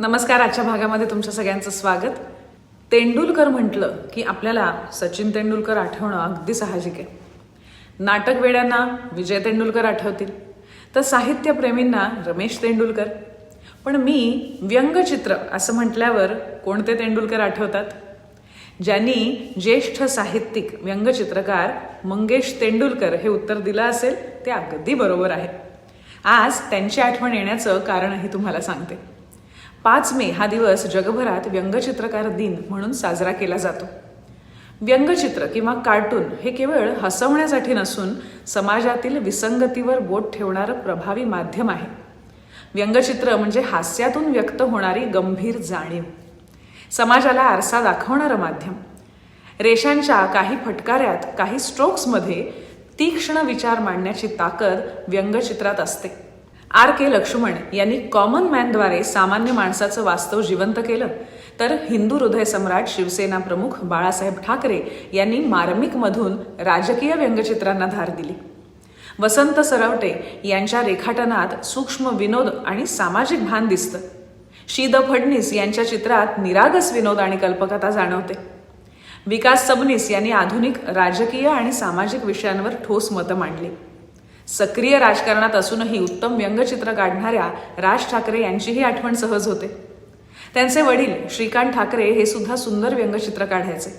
नमस्कार. आजच्या भागामध्ये तुमच्या सगळ्यांचं स्वागत. तेंडुलकर म्हटलं की आपल्याला सचिन तेंडुलकर आठवणं अगदी साहजिक आहे. नाटक वेड्यांना विजय तेंडुलकर आठवतील, तर साहित्यप्रेमींना रमेश तेंडुलकर. पण मी व्यंगचित्र असं म्हटल्यावर कोणते तेंडुलकर आठवतात? ज्यांनी ज्येष्ठ साहित्यिक व्यंगचित्रकार मंगेश तेंडुलकर हे उत्तर दिलं असेल ते अगदी बरोबर आहे. आज त्यांची आठवण येण्याचं कारणही तुम्हाला सांगते. 5 मे हा दिवस जगभरात व्यंगचित्रकार दिन म्हणून साजरा केला जातो. व्यंगचित्र किंवा कार्टून हे केवळ हसवण्यासाठी नसून समाजातील विसंगतीवर बोट ठेवणारं प्रभावी माध्यम आहे. व्यंगचित्र म्हणजे हास्यातून व्यक्त होणारी गंभीर जाणीव, समाजाला आरसा दाखवणारं माध्यम. रेषांच्या काही फटकाऱ्यात, काही स्ट्रोक्समध्ये तीक्ष्ण विचार मांडण्याची ताकद व्यंगचित्रात असते. R.K. लक्ष्मण यांनी कॉमन मॅनद्वारे सामान्य माणसाचं वास्तव जिवंत केलं, तर हिंदू हृदय सम्राट शिवसेना प्रमुख बाळासाहेब ठाकरे यांनी मार्मिकमधून राजकीय व्यंगचित्रांना धार दिली. वसंत सरवटे यांच्या रेखाटनात सूक्ष्म विनोद आणि सामाजिक भान दिसतं. शी.द. फडणीस यांच्या चित्रात निरागस विनोद आणि कल्पकता जाणवते. विकास सबनीस यांनी आधुनिक राजकीय आणि सामाजिक विषयांवर ठोस मतं मांडली. सक्रिय राजकारणात असूनही उत्तम व्यंगचित्र काढणाऱ्या राज ठाकरे यांचीही आठवण सहज होते. त्यांचे वडील श्रीकांत ठाकरे हे सुद्धा सुंदर व्यंगचित्र काढायचे.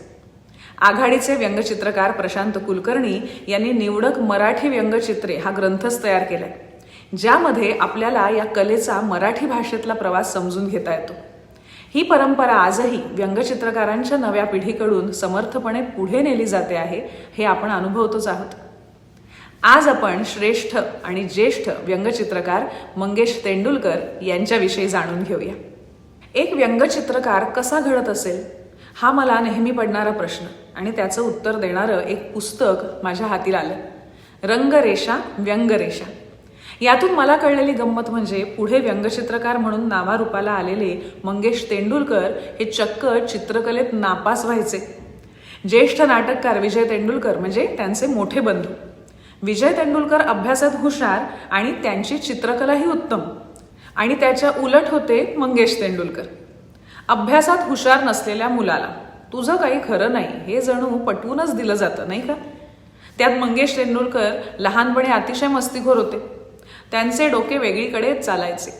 आघाडीचे व्यंगचित्रकार प्रशांत कुलकर्णी यांनी निवडक मराठी व्यंगचित्रे हा ग्रंथच तयार केलाय, ज्यामध्ये आपल्याला या कलेचा मराठी भाषेतला प्रवास समजून घेता येतो. ही परंपरा आजही व्यंगचित्रकारांच्या नव्या पिढीकडून समर्थपणे पुढे नेली जाते आहे, हे आपण अनुभवतोच आहोत. आज आपण श्रेष्ठ आणि ज्येष्ठ व्यंगचित्रकार मंगेश तेंडुलकर यांच्याविषयी जाणून घेऊया. एक व्यंगचित्रकार कसा घडत असेल हा मला नेहमी पडणारा प्रश्न, आणि त्याचं उत्तर देणारं एक पुस्तक माझ्या हाती आलं. रंगरेषा व्यंगरेषा. यातून मला कळलेली गंमत म्हणजे पुढे व्यंगचित्रकार म्हणून नावारूपाला आलेले मंगेश तेंडुलकर हे चक्क चित्रकलेत नापास व्हायचे. ज्येष्ठ नाटककार विजय तेंडुलकर म्हणजे त्यांचे मोठे बंधू. विजय तेंडुलकर अभ्यासात हुशार आणि त्यांची चित्रकलाही उत्तम, आणि त्याच्या उलट होते मंगेश तेंडुलकर. अभ्यासात हुशार नसलेल्या मुलाला तुझं काही खरं नाही हे जणू पटवूनच दिलं जातं, नाही का? त्यात मंगेश तेंडुलकर लहानपणी अतिशय मस्तीखोर होते. त्यांचे डोके वेगळीकडे चालायचे.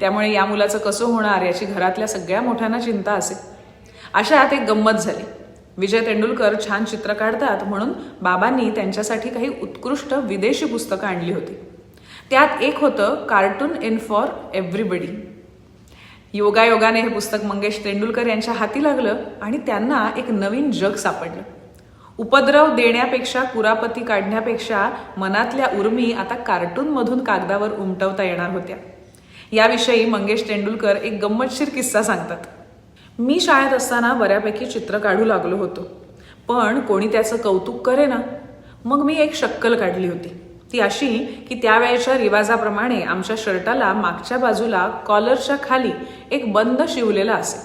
त्यामुळे या मुलाचं कसं होणार याची घरातल्या सगळ्या मोठ्यांना चिंता असे. अशात एक गंमत झाली. विजय तेंडुलकर छान चित्र काढतात म्हणून बाबांनी त्यांच्यासाठी काही उत्कृष्ट विदेशी पुस्तकं आणली होती. त्यात एक होतं कार्टून इन फॉर एव्हरीबडी. योगायोगाने हे पुस्तक मंगेश तेंडुलकर यांच्या हाती लागलं आणि त्यांना एक नवीन जग सापडलं. उपद्रव देण्यापेक्षा, कुरापती काढण्यापेक्षा मनातल्या उर्मी आता कार्टूनमधून कागदावर उमटवता येणार होत्या. याविषयी मंगेश तेंडुलकर एक गंमतशीर किस्सा सांगतात. मी शाळेत असताना बऱ्यापैकी चित्र काढू लागलो होतो, पण कोणी त्याचं कौतुक करे ना. मग मी एक शक्कल काढली होती. ती अशी की त्यावेळेच्या रिवाजाप्रमाणे आमच्या शर्टाला मागच्या बाजूला कॉलरच्या खाली एक बंद शिवलेला असे.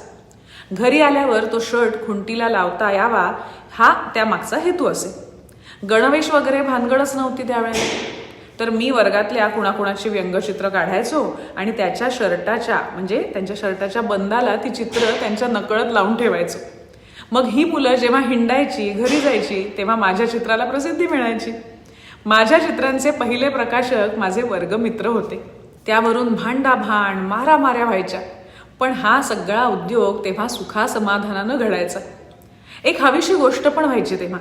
घरी आल्यावर तो शर्ट खुंटीला लावता यावा हा त्यामागचा हेतू असे. गणवेश वगैरे भानगडच नव्हती त्यावेळेला. तर मी वर्गातल्या कुणाकुणाची व्यंगचित्र काढायचो आणि त्याच्या शर्टाच्या म्हणजे त्यांच्या शर्टाच्या बंदाला ती चित्र त्यांच्या नकळत लावून ठेवायचो. मग ही मुलं जेव्हा हिंडायची, घरी जायची, तेव्हा माझ्या चित्राला प्रसिद्धी मिळायची. माझ्या चित्रांचे पहिले प्रकाशक माझे वर्गमित्र होते. त्यावरून भांडाभांड, मारामाऱ्या व्हायच्या. पण हा सगळा उद्योग तेव्हा सुखासमाधानानं घडायचा. एक हवीशी गोष्ट पण व्हायची तेव्हा.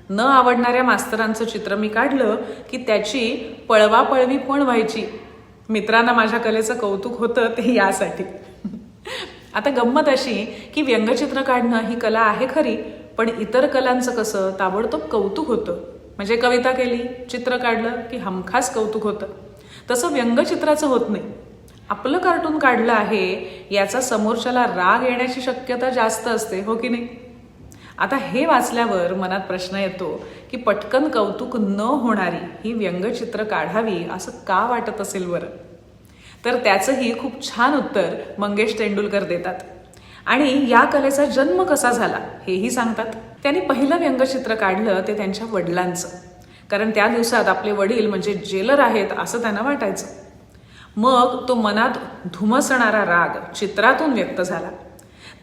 न आवडणाऱ्या मास्तरांचं चित्र मी काढलं की त्याची पळवापळवी पण व्हायची. मित्रांना माझ्या कलेचं कौतुक होतं ते यासाठी. आता गंमत अशी की व्यंगचित्र काढणं ही कला आहे खरी, पण इतर कलांचं कसं ताबडतोब कौतुक होतं. म्हणजे कविता केली, चित्र काढलं की हमखास कौतुक होतं. तसं व्यंगचित्राचं होत नाही. आपलं कार्टून काढलं आहे याचा समोरच्याला राग येण्याची शक्यता जास्त असते, हो की नाही? आता हे वाचल्यावर मनात प्रश्न येतो की पटकन कौतुक न होणारी ही व्यंगचित्र काढावी असं का वाटत असेल बरं? तर त्याचंही खूप छान उत्तर मंगेश तेंडुलकर देतात. आणि या कलेचा जन्म कसा झाला हेही सांगतात. त्यांनी पहिलं व्यंगचित्र काढलं ते त्यांच्या वडिलांचं, कारण त्या दिवसात आपले वडील म्हणजे जेलर आहेत असं त्यांना वाटायचं. मग तो मनात धुमसणारा राग चित्रातून व्यक्त झाला.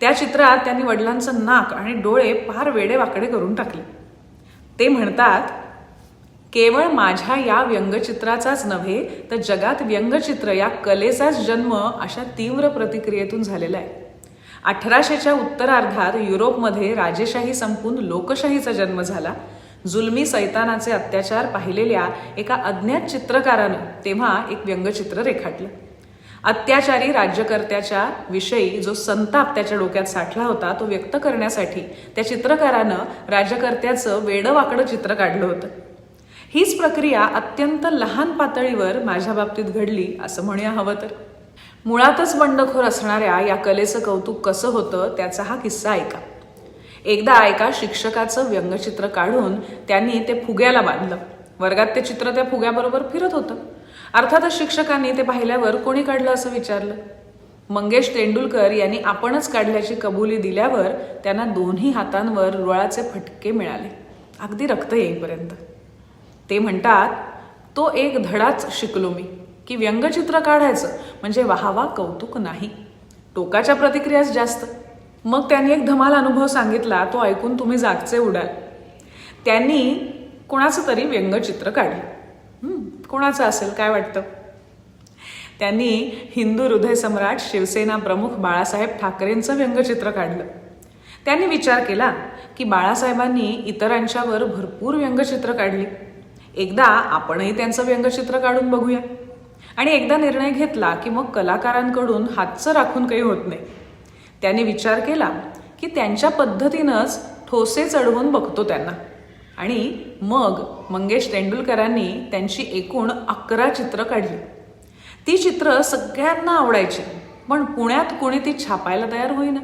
त्या चित्रात त्यांनी वडिलांचं नाक आणि डोळे फार वेडेवाकडे करून टाकले. ते म्हणतात, केवळ माझ्या या व्यंगचित्राचाच नव्हे तर जगात व्यंगचित्र या कलेचाच जन्म अशा तीव्र प्रतिक्रियेतून झालेला आहे. 1800च्या उत्तरार्धात युरोपमध्ये राजेशाही संपून लोकशाहीचा जन्म झाला. जुलमी सैतानाचे अत्याचार पाहिलेल्या एका अज्ञात चित्रकारानं तेव्हा एक व्यंगचित्र रेखाटलं. अत्याचारी राज्यकर्त्याच्या विषयी जो संताप त्याच्या डोक्यात साठला होता तो व्यक्त करण्यासाठी त्या चित्रकारानं राज्यकर्त्याचं वेडंवाकडं चित्र काढलं होतं. हीच प्रक्रिया अत्यंत लहान पातळीवर माझ्या बाबतीत घडली असं म्हणूया हवं तर. मुळातच बंडखोर असणाऱ्या या कलेचं कौतुक कसं होतं त्याचा हा किस्सा ऐका. एकदा एका शिक्षकाचं व्यंगचित्र काढून त्यांनी ते फुग्याला बांधलं. वर्गात ते चित्र त्या फुग्याबरोबर फिरत होतं. अर्थातच शिक्षकांनी ते पाहिल्यावर कोणी काढलं असं विचारलं. मंगेश तेंडुलकर यांनी आपणच काढल्याची कबुली दिल्यावर त्यांना दोन्ही हातांवर रुळाचे फटके मिळाले, अगदी रक्त येईपर्यंत. ते म्हणतात, तो एक धडाच शिकलो मी की व्यंगचित्र काढायचं म्हणजे वाहवा कौतुक नाही, टोकाच्या प्रतिक्रियाच जास्त. मग त्यांनी एक धमाल अनुभव सांगितला, तो ऐकून तुम्ही जागचे उडाल. त्यांनी कोणाचं तरी व्यंगचित्र काढलं. कोणाचं असेल काय वाटतं? त्यांनी हिंदू हृदयसम्राट शिवसेना प्रमुख बाळासाहेब ठाकरेंचं व्यंगचित्र काढलं. त्यांनी विचार केला की बाळासाहेबांनी इतरांच्यावर भरपूर व्यंगचित्र काढली, एकदा आपणही त्यांचं व्यंगचित्र काढून बघूया. आणि एकदा निर्णय घेतला की मग कलाकारांकडून हातचं राखून काही होत नाही. त्यांनी विचार केला की त्यांच्या पद्धतीनंच ठोसे चढवून बघतो त्यांना. आणि मग मंगेश तेंडुलकरांनी त्यांची एकूण 11 चित्र काढली. ती चित्र सगळ्यांना आवडायची, पण पुण्यात कोणी ती छापायला तयार होईना.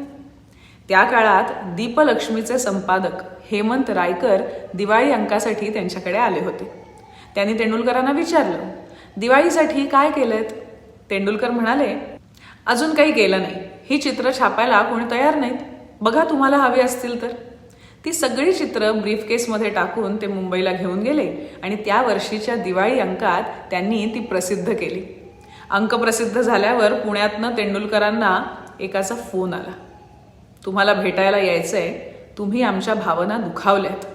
त्या काळात दीपलक्ष्मीचे संपादक हेमंत रायकर दिवाळी अंकासाठी त्यांच्याकडे आले होते. त्यांनी तेंडुलकरांना विचारलं, दिवाळीसाठी काय केलंत? तेंडुलकर म्हणाले, अजून काही केलं नाही, ही चित्र छापायला कोणी तयार नाहीत, बघा तुम्हाला हवी असतील तर. ती सगळी चित्र ब्रीफकेसमध्ये टाकून ते मुंबईला घेऊन गेले आणि त्या वर्षीच्या दिवाळी अंकात त्यांनी ती प्रसिद्ध केली. अंक प्रसिद्ध झाल्यावर पुण्यातनं तेंडुलकरांना एकाचा फोन आला, तुम्हाला भेटायला यायचंय, तुम्ही आमच्या भावना दुखावल्यात,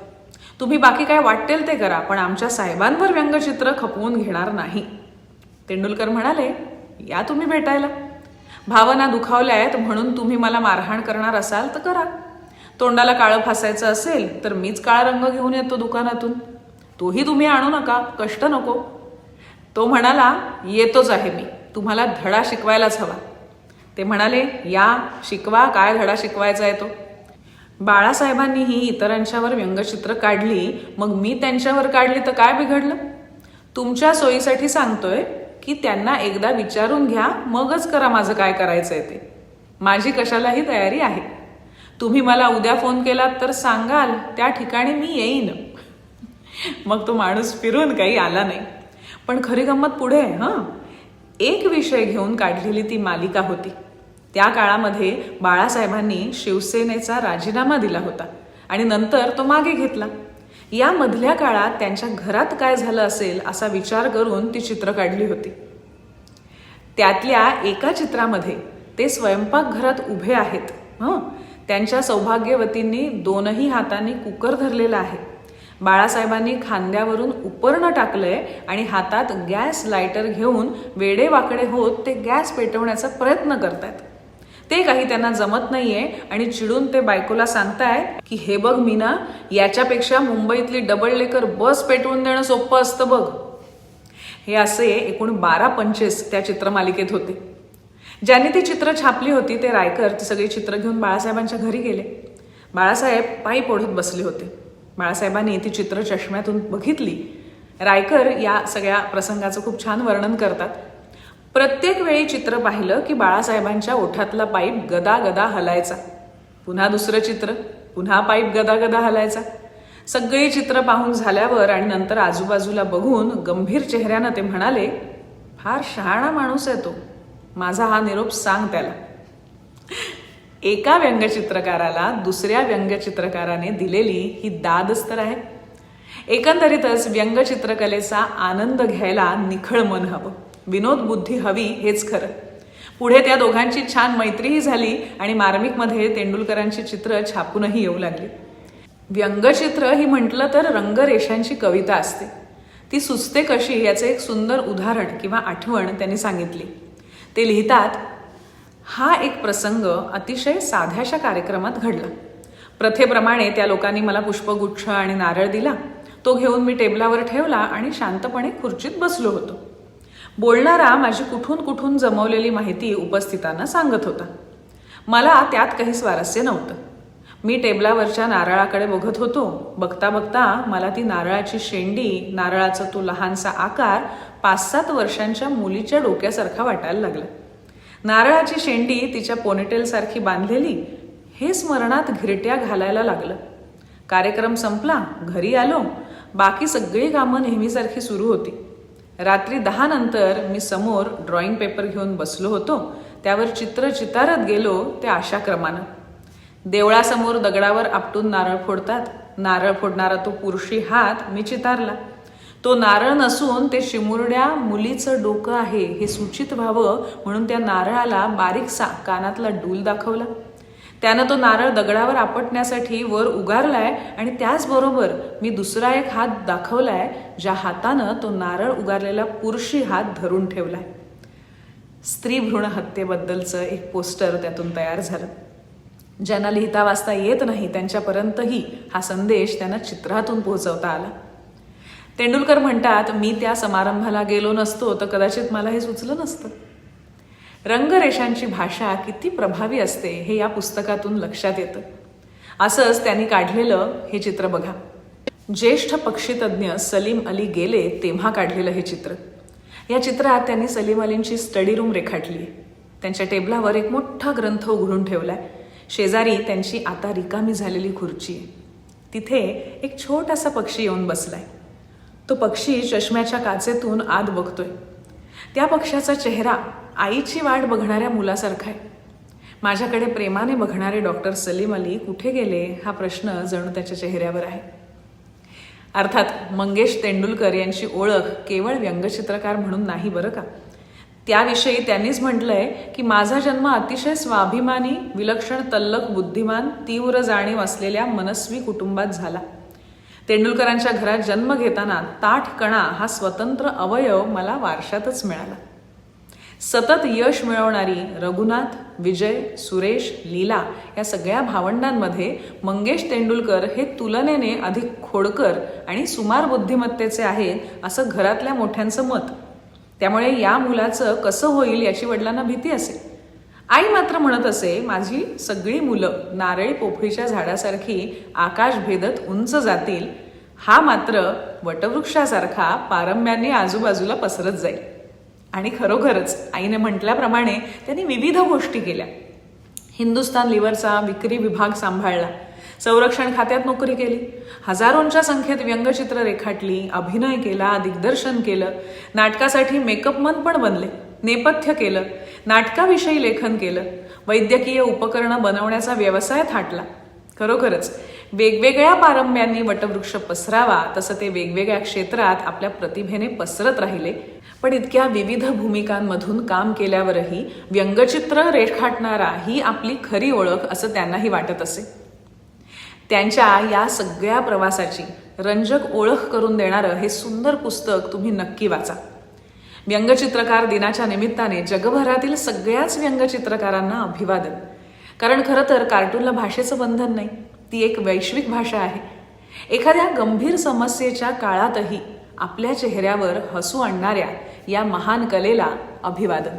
तुम्ही बाकी काय वाटेल ते करा, पण आमच्या साहेबांवर व्यंगचित्र खपवून घेणार नाही. तेंडुलकर म्हणाले, या तुम्ही भेटायला, भावना दुखावल्या आहेत म्हणून तुम्ही मला मारहाण करणार असाल तर करा, तोंडाला काळं फासायचं असेल तर मीच काळा रंग घेऊन येतो दुकानातून, तोही तुम्ही आणू नका, कष्ट नको. तो म्हणाला, येतोच आहे मी, तुम्हाला धडा शिकवायलाच हवा. ते म्हणाले, या शिकवा, काय धडा शिकवायचा आहे तो. बाळासाहेबांनीही इतरांच्यावर व्यंगचित्र काढली, मग मी त्यांच्यावर काढली तर काय बिघडलं? तुमच्या सोयीसाठी सांगतोय की त्यांना एकदा विचारून घ्या, मगच करा माझं काय करायचंय ते. माझी कशालाही तयारी आहे. तुम्ही मला उद्या फोन केलात तर सांगाल, त्या ठिकाणी मी येईन. मग तो माणूस फिरून काही आला नाही. पण खरी गंमत पुढे आहे. एक विषय घेऊन काढलेली ती मालिका होती. त्या काळामध्ये बाळासाहेबांनी शिवसेनेचा राजीनामा दिला होता आणि नंतर तो मागे घेतला. या मधल्या काळात त्यांच्या घरात काय झालं असेल असा विचार करून ती चित्र काढली होती. त्यातल्या एका चित्रामध्ये ते स्वयंपाकघरात उभे आहेत. त्यांच्या सौभाग्यवतींनी दोनही हातांनी कुकर धरलेला आहे. बाळासाहेबांनी खांद्यावरून उपरणं टाकलंय आणि हातात गॅस लायटर घेऊन वेडे वाकडे होत ते गॅस पेटवण्याचा प्रयत्न करतायत. ते काही त्यांना जमत नाहीये आणि चिडून ते बायकोला सांगताय की हे बघ मीना, याच्यापेक्षा मुंबईतली डबल डेकर बस पेटवून देणं सोपं असतं बघ. हे असे एकूण 12 पंचेस त्या चित्रमालिकेत होते. ज्यांनी ती चित्र छापली होती ते रायकर ती सगळी चित्र घेऊन बाळासाहेबांच्या घरी गेले. बाळासाहेब पाईप ओढत बसले होते. बाळासाहेबांनी ती चित्र चष्म्यातून बघितली. रायकर या सगळ्या प्रसंगाचं खूप छान वर्णन करतात. प्रत्येक वेळी चित्र पाहिलं की बाळासाहेबांच्या ओठातला पाईप गदा गदा हलायचा. पुन्हा दुसरं चित्र, पुन्हा पाईप गदा गदा हलायचा. सगळी चित्र पाहून झाल्यावर आणि नंतर आजूबाजूला बघून गंभीर चेहऱ्यानं ते म्हणाले, फार शहाणा माणूस आहे तो, माझा हा निरोप सांग त्याला. एका व्यंगचित्रकाराला दुसऱ्या व्यंगचित्रकाराने दिलेली ही दादच तर आहे. एकंदरीतच व्यंगचित्रकलेचा आनंद घ्यायला निखळ मन हवं. विनोद बुद्धी हवी हेच खरं. पुढे त्या दोघांची छान मैत्रीही झाली आणि मार्मिकमध्ये तेंडुलकरांची चित्र छापूनही येऊ लागली. व्यंगचित्र ही म्हटलं तर रंगरेषांची कविता असते. ती सुचते कशी याचे एक सुंदर उदाहरण किंवा आठवण त्यांनी सांगितली. ते लिहितात, हा एक प्रसंग अतिशय साध्याशा कार्यक्रमात घडला. प्रथेप्रमाणे त्या लोकांनी मला पुष्पगुच्छ आणि नारळ दिला. तो घेऊन मी टेबलावर ठेवला आणि शांतपणे खुर्चीत बसलो होतो. बोलणारा माझी कुठून कुठून जमवलेली माहिती उपस्थितांना सांगत होता. मला त्यात काही स्वारस्य नव्हतं. मी टेबलावरच्या नारळाकडे बघत होतो. बघता बघता मला ती नारळाची शेंडी, नारळाचा तो लहानसा आकार 5-7 वर्षांच्या मुलीच्या डोक्यासारखा वाटायला लागला. नारळाची शेंडी तिच्या पोनीटेलसारखी बांधलेली हे स्मरणात घिरट्या घालायला लागलं. कार्यक्रम संपला, घरी आलो. बाकी सगळी कामं नेहमीसारखी सुरू होती. रात्री 10 नंतर मी समोर ड्रॉइंग पेपर घेऊन बसलो होतो. त्यावर चित्र चितारत गेलो त्या अशा क्रमानं. देवळासमोर दगडावर आपटून नारळ फोडतात. नारळ फोडणारा तो पुरुषी हात मी चितारला. तो नारळ नसून ते शिमुरड्या मुलीचं डोकं आहे हे सूचित व्हावं म्हणून त्या नारळाला बारीकसा कानातला डूल दाखवला. त्यानं तो नारळ दगडावर आपटण्यासाठी वर उगारलाय आणि त्याचबरोबर मी दुसरा एक हात दाखवलाय ज्या हातानं तो नारळ उगारलेला पुरुषी हात धरून ठेवलाय. स्त्री भ्रूण हत्येबद्दलचं एक पोस्टर त्यातून तयार झालं. ज्यांना लिहिता वाचता येत नाही त्यांच्यापर्यंतही हा संदेश त्यांना चित्रातून पोहोचवता आला. तेंडुलकर म्हणतात, मी त्या समारंभाला गेलो नसतो तर कदाचित मला हे सुचलं नसतं. रंगरेषांची भाषा किती प्रभावी असते हे या पुस्तकातून लक्षात येतं. असंच त्यांनी काढलेलं हे चित्र बघा. ज्येष्ठ पक्षीतज्ञ सलीम अली गेले तेव्हा काढलेलं हे चित्र. या चित्रात त्यांनी सलीम अलींची स्टडी रूम रेखाटली आहे. त्यांच्या टेबलावर एक मोठा ग्रंथ उघडून ठेवलाय. शेजारी त्यांची आता रिकामी झालेली खुर्ची आहे. तिथे एक छोटासा पक्षी येऊन बसलाय. तो पक्षी चष्म्याच्या काचेतून आत बघतोय. त्या पक्ष्याचा चेहरा आईची वाट बघणाऱ्या मुलासारखा आहे. माझ्याकडे प्रेमाने बघणारे डॉक्टर सलीम अली कुठे गेले हा प्रश्न जणू त्याच्या चेहऱ्यावर आहे. अर्थात मंगेश तेंडुलकर यांची ओळख केवळ व्यंगचित्रकार म्हणून नाही बरं का. त्याविषयी त्यांनीच म्हटलंय की माझा जन्म अतिशय स्वाभिमानी, विलक्षण, तल्लख, बुद्धिमान, तीव्र जाणीव असलेल्या मनस्वी कुटुंबात झाला. तेंडुलकरांच्या घरात जन्म घेताना ताठ कणा हा स्वतंत्र अवयव मला वारशातच मिळाला. सतत यश मिळवणारी रघुनाथ, विजय, सुरेश, लीला या सगळ्या भावंडांमध्ये मंगेश तेंडुलकर हे तुलनेने अधिक खोडकर आणि सुमार बुद्धिमत्तेचे आहेत असं घरातल्या मोठ्यांचं मत. त्यामुळे या मुलाचं कसं होईल याची वडिलांना भीती असे. आई मात्र म्हणत असे, माझी सगळी मुलं नारळी पोफळीच्या झाडासारखी आकाश भेदत उंच जातील. हा मात्र वटवृक्षासारखा पारंब्यांनी आजूबाजूला पसरत जाईल. आणि खरोखरच आईने म्हटल्याप्रमाणे त्यांनी विविध गोष्टी केल्या. हिंदुस्तान लिव्हरचा विक्री विभाग सांभाळला. संरक्षण खात्यात नोकरी केली. हजारोंच्या संख्येत व्यंगचित्र रेखाटली, अभिनय केला, दिग्दर्शन केलं. नाटकासाठी मेकअपमन पण बनले. नेपथ्य केलं. नाटकाविषयी लेखन केलं. वैद्यकीय उपकरणं बनवण्याचा व्यवसाय थाटला. खरोखरच वेगवेगळ्या पारंब्यांनी वटवृक्ष पसरावा तसं ते वेगवेगळ्या क्षेत्रात आपल्या प्रतिभेने पसरत राहिले. पण इतक्या विविध भूमिकांमधून काम केल्यावरही व्यंगचित्र रेखाटणारा ही आपली खरी ओळख असं त्यांनाही वाटत असे. त्यांच्या या सगळ्या प्रवासाची रंजक ओळख करून देणारं हे सुंदर पुस्तक तुम्ही नक्की वाचा. व्यंगचित्रकार दिनाच्या निमित्ताने जगभरातील सगळ्याच व्यंगचित्रकारांना अभिवादन. कारण खरं तर कार्टूनला भाषेचं बंधन नाही, ती एक वैश्विक भाषा आहे. एखाद्या गंभीर समस्येच्या काळातही आपल्या चेहऱ्यावर हसू आणणाऱ्या या महान कलेला अभिवादन.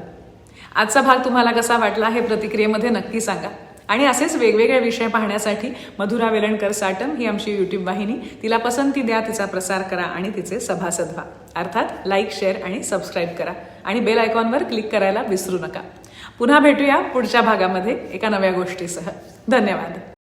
आजचा भाग तुम्हाला कसा वाटला हे प्रतिक्रियेमध्ये नक्की सांगा. आणि असेच वेगवेगळे विषय पाहण्यासाठी मधुरा वेलणकर साटम ही आमची यूट्यूब वाहिनी, तिला पसंती द्या, तिचा प्रसार करा आणि तिचे सभासद व्हा. अर्थात लाईक, शेअर आणि सबस्क्राईब करा आणि बेल आयकॉनवर क्लिक करायला विसरू नका. पुन्हा भेटूया पुढच्या भागामध्ये एका नव्या गोष्टीसह. धन्यवाद.